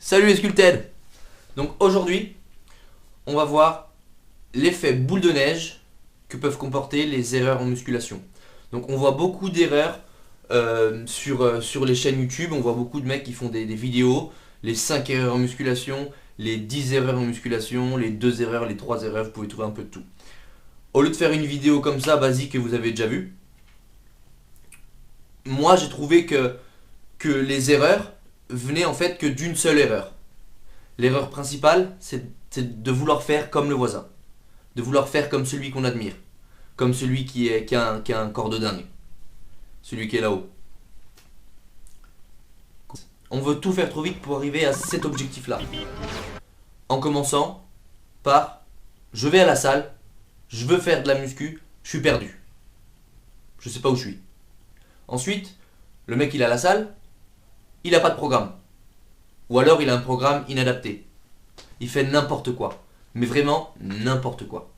Salut les Sculpted. Donc aujourd'hui, on va voir l'effet boule de neige que peuvent comporter les erreurs en musculation. Donc on voit beaucoup d'erreurs sur les chaînes YouTube. On voit beaucoup de mecs qui font des vidéos, les 5 erreurs en musculation, les 10 erreurs en musculation, les 2 erreurs, les 3 erreurs, vous pouvez trouver un peu de tout. Au lieu de faire une vidéo comme ça, basique, que vous avez déjà vu, moi j'ai trouvé que les erreurs venaient en fait que d'une seule erreur. L'erreur principale, c'est de vouloir faire comme le voisin, de vouloir faire comme celui qu'on admire, comme celui qui a un corps de dingue, celui qui est là-haut. On veut tout faire trop vite pour arriver à cet objectif-là. En commençant par, je vais à la salle, je veux faire de la muscu, je suis perdu. Je sais pas où je suis. Ensuite, le mec il est à la salle, il n'a pas de programme. Ou alors il a un programme inadapté. Il fait n'importe quoi. Mais vraiment n'importe quoi.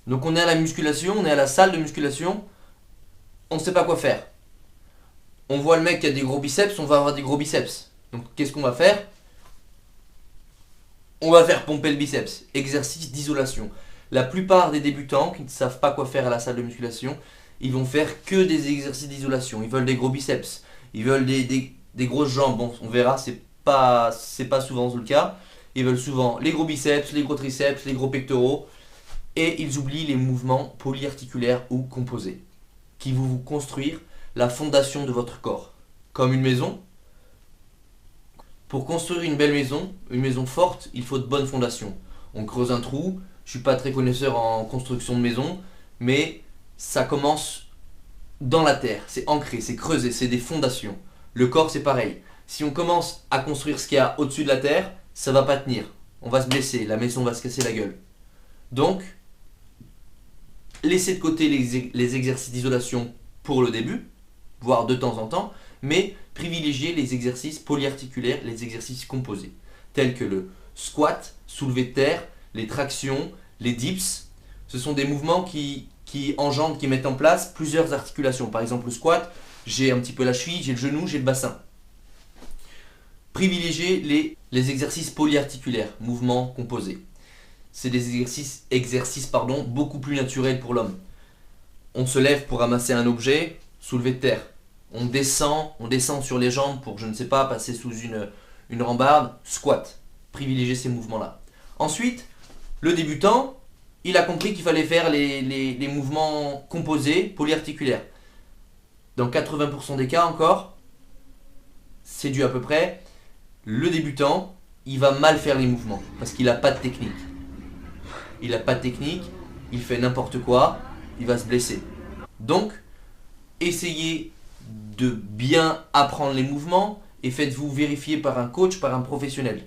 Donc on est à la musculation, on est à la salle de musculation, on ne sait pas quoi faire. On voit le mec qui a des gros biceps, on va avoir des gros biceps. Donc qu'est-ce qu'on va faire ? On va faire pomper le biceps, exercice d'isolation. La plupart des débutants qui ne savent pas quoi faire à la salle de musculation, ils vont faire que des exercices d'isolation. Ils veulent des gros biceps, ils veulent des grosses jambes. Bon, on verra, c'est pas souvent le cas. Ils veulent souvent les gros biceps, les gros triceps, les gros pectoraux. Et ils oublient les mouvements polyarticulaires ou composés, qui vont vous construire la fondation de votre corps. Comme une maison. Pour construire une belle maison, une maison forte, il faut de bonnes fondations. On creuse un trou, je suis pas très connaisseur en construction de maison, mais ça commence dans la terre, c'est ancré, c'est creusé, c'est des fondations. Le corps c'est pareil. Si on commence à construire ce qu'il y a au-dessus de la terre, ça va pas tenir. On va se blesser, la maison va se casser la gueule. Donc, laissez de côté les exercices d'isolation pour le début, voire de temps en temps, mais privilégiez les exercices polyarticulaires, les exercices composés, tels que le squat, soulevé de terre, les tractions, les dips. Ce sont des mouvements qui engendrent, qui mettent en place plusieurs articulations. Par exemple, le squat, j'ai un petit peu la cheville, j'ai le genou, j'ai le bassin. Privilégiez les exercices polyarticulaires, mouvements composés. C'est des exercices beaucoup plus naturels pour l'homme. On se lève pour ramasser un objet, soulevé de terre. On descend sur les jambes pour, je ne sais pas, passer sous une rambarde, squat. Privilégiez ces mouvements-là. Ensuite, le débutant, il a compris qu'il fallait faire les mouvements composés, polyarticulaires. Dans 80% des cas encore, c'est dû à peu près, le débutant, il va mal faire les mouvements parce qu'il n'a pas de technique. Il n'a pas de technique, il fait n'importe quoi, il va se blesser. Donc, essayez de bien apprendre les mouvements et faites-vous vérifier par un coach, par un professionnel.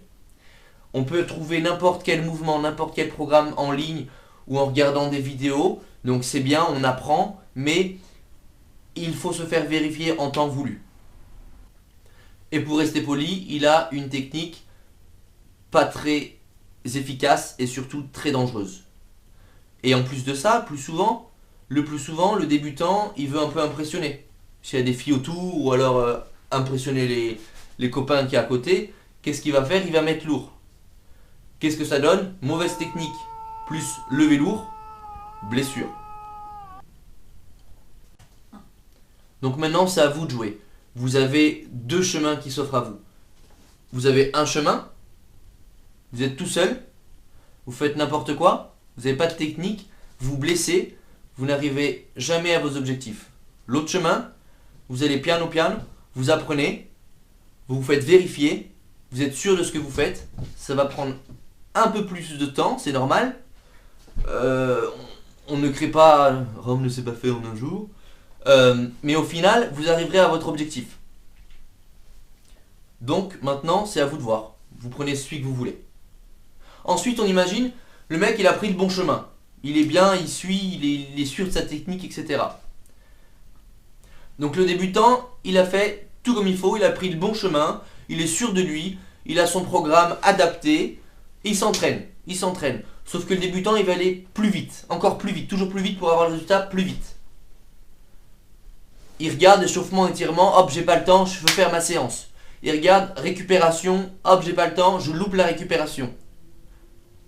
On peut trouver n'importe quel mouvement, n'importe quel programme en ligne ou en regardant des vidéos. Donc c'est bien, on apprend, mais il faut se faire vérifier en temps voulu. Et pour rester poli, il a une technique pas très efficace et surtout très dangereuse. Et en plus de ça, le plus souvent, le débutant, il veut un peu impressionner. S'il y a des filles autour ou alors impressionner les copains qui est à côté, qu'est-ce qu'il va faire ? Il va mettre lourd. Qu'est-ce que ça donne ? Mauvaise technique, plus lever lourd, blessure. Donc maintenant, c'est à vous de jouer. Vous avez 2 chemins qui s'offrent à vous. Vous avez un chemin, vous êtes tout seul, vous faites n'importe quoi, vous n'avez pas de technique, vous vous blessez, vous n'arrivez jamais à vos objectifs. L'autre chemin, vous allez piano, vous apprenez, vous vous faites vérifier, vous êtes sûr de ce que vous faites, ça va prendre un peu plus de temps, c'est normal. On ne crée pas, Rome ne s'est pas fait en un jour, mais au final, vous arriverez à votre objectif. Donc maintenant, c'est à vous de voir. Vous prenez celui que vous voulez. Ensuite, on imagine, le mec, il a pris le bon chemin. Il est bien, il suit, il est sûr de sa technique, etc. Donc le débutant, il a fait tout comme il faut, il a pris le bon chemin, il est sûr de lui, il a son programme adapté, il s'entraîne. il s'entraîne. Sauf que le débutant, il va aller plus vite, encore plus vite, toujours plus vite pour avoir le résultat plus vite. Il regarde échauffement, étirement, hop, j'ai pas le temps, je veux faire ma séance. Il regarde récupération, hop, j'ai pas le temps, je loupe la récupération.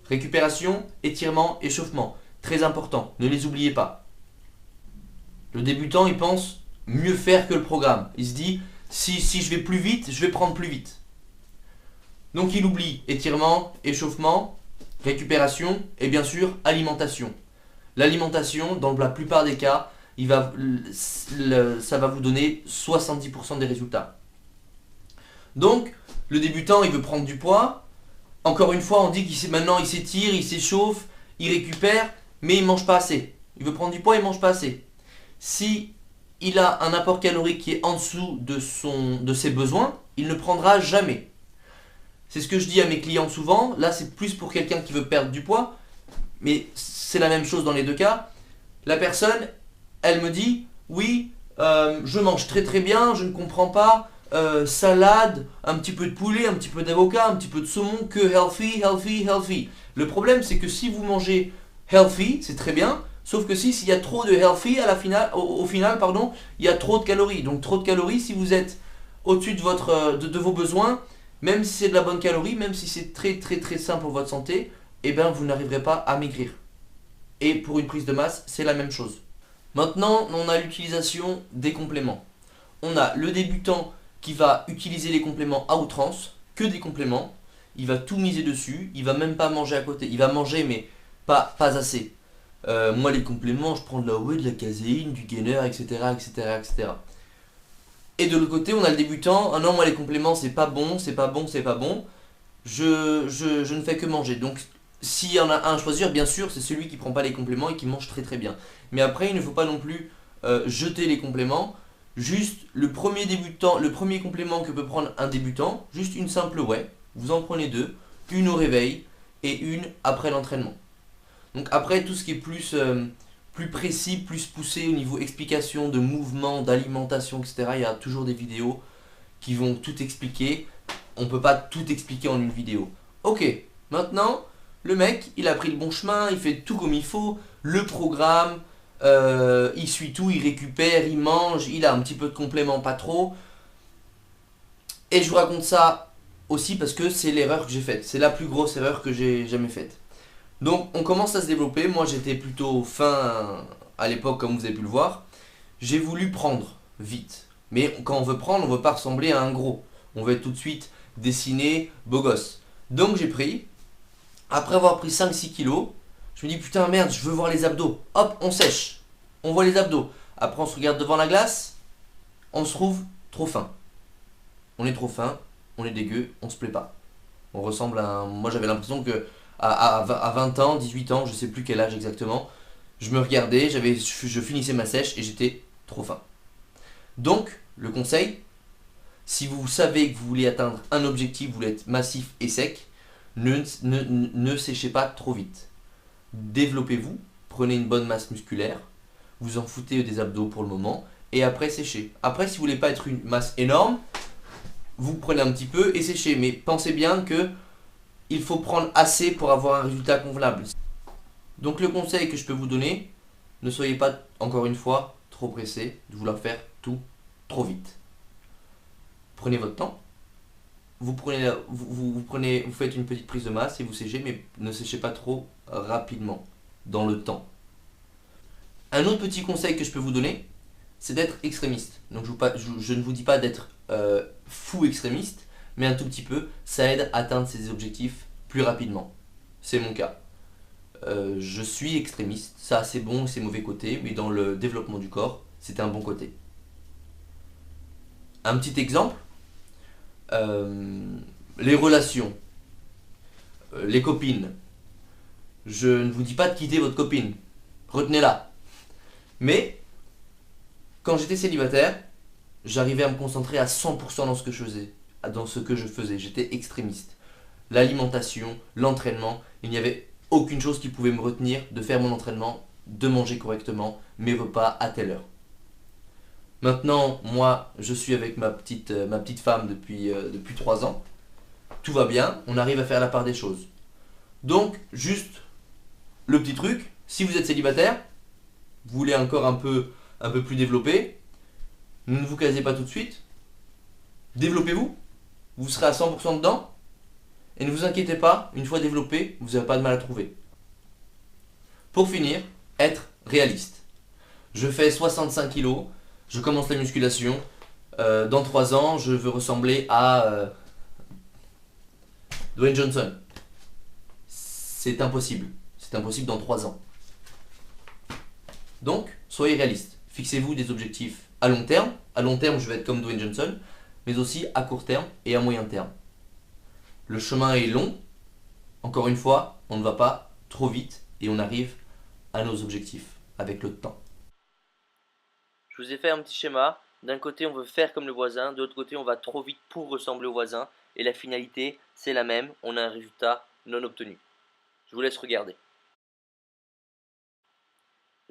Récupération, étirement, échauffement. Très important, ne les oubliez pas. Le débutant, il pense mieux faire que le programme. Il se dit, si je vais plus vite, je vais prendre plus vite. Donc il oublie étirement, échauffement, récupération et bien sûr alimentation. L'alimentation, dans la plupart des cas, ça va vous donner 70% des résultats. Donc, le débutant, il veut prendre du poids. Encore une fois, on dit maintenant il s'étire, il s'échauffe, il récupère, mais il mange pas assez. Il veut prendre du poids, il mange pas assez. Si il a un apport calorique qui est en dessous de ses besoins, il ne prendra jamais. C'est ce que je dis à mes clients souvent. Là, c'est plus pour quelqu'un qui veut perdre du poids, mais c'est la même chose dans les deux cas. La personne, elle me dit, oui, je mange très très bien, je ne comprends pas, salade, un petit peu de poulet, un petit peu d'avocat, un petit peu de saumon, que healthy, healthy, healthy. Le problème, c'est que si vous mangez healthy, c'est très bien, sauf que s'il y a trop de healthy, au final, il y a trop de calories. Donc trop de calories, si vous êtes au-dessus de vos besoins, même si c'est de la bonne calorie, même si c'est très très très sain pour votre santé, eh bien vous n'arriverez pas à maigrir. Et pour une prise de masse, c'est la même chose. Maintenant, on a l'utilisation des compléments. On a le débutant qui va utiliser les compléments à outrance, que des compléments. Il va tout miser dessus, il va même pas manger à côté. Il va manger mais pas assez. Moi les compléments, je prends de la whey, de la caséine, du gainer, etc. etc., etc. Et de l'autre côté, on a le débutant. Ah non, moi les compléments, c'est pas bon, c'est pas bon, c'est pas bon. Je ne fais que manger. Donc, s'il y en a un à choisir, bien sûr, c'est celui qui prend pas les compléments et qui mange très très bien. Mais après, il ne faut pas non plus jeter les compléments. Juste le premier complément que peut prendre un débutant, juste une simple whey. Vous en prenez deux, une au réveil et une après l'entraînement. Donc après, tout ce qui est plus précis, plus poussé au niveau explication de mouvement, d'alimentation, etc. Il y a toujours des vidéos qui vont tout expliquer. On ne peut pas tout expliquer en une vidéo. Ok, maintenant, le mec, il a pris le bon chemin, il fait tout comme il faut, le programme, il suit tout, il récupère, il mange, il a un petit peu de complément, pas trop. Et je vous raconte ça aussi parce que c'est l'erreur que j'ai faite. C'est la plus grosse erreur que j'ai jamais faite. Donc on commence à se développer. Moi j'étais plutôt fin à l'époque comme vous avez pu le voir. J'ai voulu prendre vite. Mais quand on veut prendre, on ne veut pas ressembler à un gros. On veut être tout de suite dessiné, beau gosse. Donc j'ai pris, après avoir pris 5-6 kilos, je me dis putain merde, je veux voir les abdos. Hop, on sèche. On voit les abdos. Après on se regarde devant la glace, on se trouve trop fin. On est trop fin, on est dégueu, on se plaît pas. On ressemble à un... Moi j'avais l'impression que à 20 ans, 18 ans, je sais plus quel âge exactement, je me regardais, je finissais ma sèche et j'étais trop fin. Donc, le conseil, si vous savez que vous voulez atteindre un objectif, vous voulez être massif et sec, ne séchez pas trop vite. Développez-vous, prenez une bonne masse musculaire, vous en foutez des abdos pour le moment, et après séchez. Après, si vous voulez pas être une masse énorme, vous prenez un petit peu et séchez. Mais pensez bien que il faut prendre assez pour avoir un résultat convenable. Donc le conseil que je peux vous donner, ne soyez pas, encore une fois, trop pressé de vouloir faire tout trop vite. Prenez votre temps. Vous faites une petite prise de masse et vous séchez, mais ne séchez pas trop rapidement, dans le temps. Un autre petit conseil que je peux vous donner, c'est d'être extrémiste. Donc je ne vous dis pas d'être fou extrémiste, mais un tout petit peu, ça aide à atteindre ses objectifs plus rapidement. C'est mon cas. Je suis extrémiste, ça a ses bons et ses mauvais côtés, mais dans le développement du corps, c'est un bon côté. Un petit exemple, les relations, les copines. Je ne vous dis pas de quitter votre copine, retenez-la. Mais, quand j'étais célibataire, j'arrivais à me concentrer à 100% dans ce que je faisais. J'étais extrémiste. L'alimentation, l'entraînement, il n'y avait aucune chose qui pouvait me retenir de faire mon entraînement, de manger correctement, mes repas à telle heure. Maintenant, moi, je suis avec ma petite femme depuis 3 ans. Tout va bien, on arrive à faire la part des choses. Donc, juste le petit truc, si vous êtes célibataire, vous voulez encore un peu plus développer, ne vous casez pas tout de suite, développez-vous, vous serez à 100% dedans, et ne vous inquiétez pas, une fois développé, vous n'avez pas de mal à trouver. Pour finir, être réaliste. Je fais 65 kg, je commence la musculation, dans 3 ans, je veux ressembler à Dwayne Johnson. C'est impossible dans 3 ans. Donc, soyez réaliste. Fixez-vous des objectifs à long terme. À long terme, je vais être comme Dwayne Johnson, mais aussi à court terme et à moyen terme. Le chemin est long. Encore une fois, on ne va pas trop vite et on arrive à nos objectifs avec le temps. Je vous ai fait un petit schéma. D'un côté, on veut faire comme le voisin. De l'autre côté, on va trop vite pour ressembler au voisin. Et la finalité, c'est la même. On a un résultat non obtenu. Je vous laisse regarder.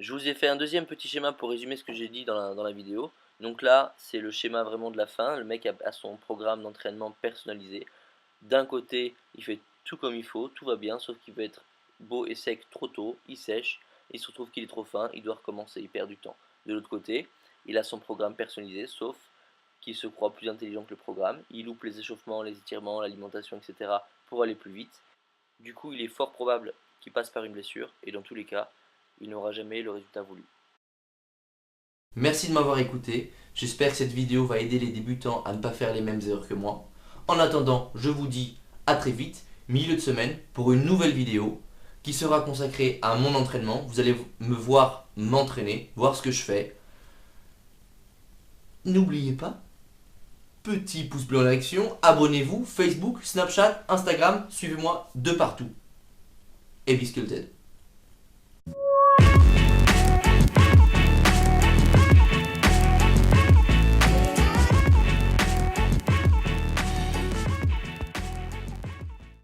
Je vous ai fait un deuxième petit schéma pour résumer ce que j'ai dit dans la vidéo. Donc là, c'est le schéma vraiment de la fin. Le mec a son programme d'entraînement personnalisé. D'un côté, il fait tout comme il faut, tout va bien, sauf qu'il veut être beau et sec trop tôt, il sèche, il se retrouve qu'il est trop fin, il doit recommencer, il perd du temps. De l'autre côté, il a son programme personnalisé, sauf qu'il se croit plus intelligent que le programme, il loupe les échauffements, les étirements, l'alimentation, etc. pour aller plus vite. Du coup, il est fort probable qu'il passe par une blessure, et dans tous les cas, il n'aura jamais le résultat voulu. Merci de m'avoir écouté. J'espère que cette vidéo va aider les débutants à ne pas faire les mêmes erreurs que moi. En attendant, je vous dis à très vite, milieu de semaine, pour une nouvelle vidéo qui sera consacrée à mon entraînement. Vous allez me voir m'entraîner, voir ce que je fais. N'oubliez pas, petit pouce bleu en direction, abonnez-vous, Facebook, Snapchat, Instagram, suivez-moi de partout. Et be sculpted.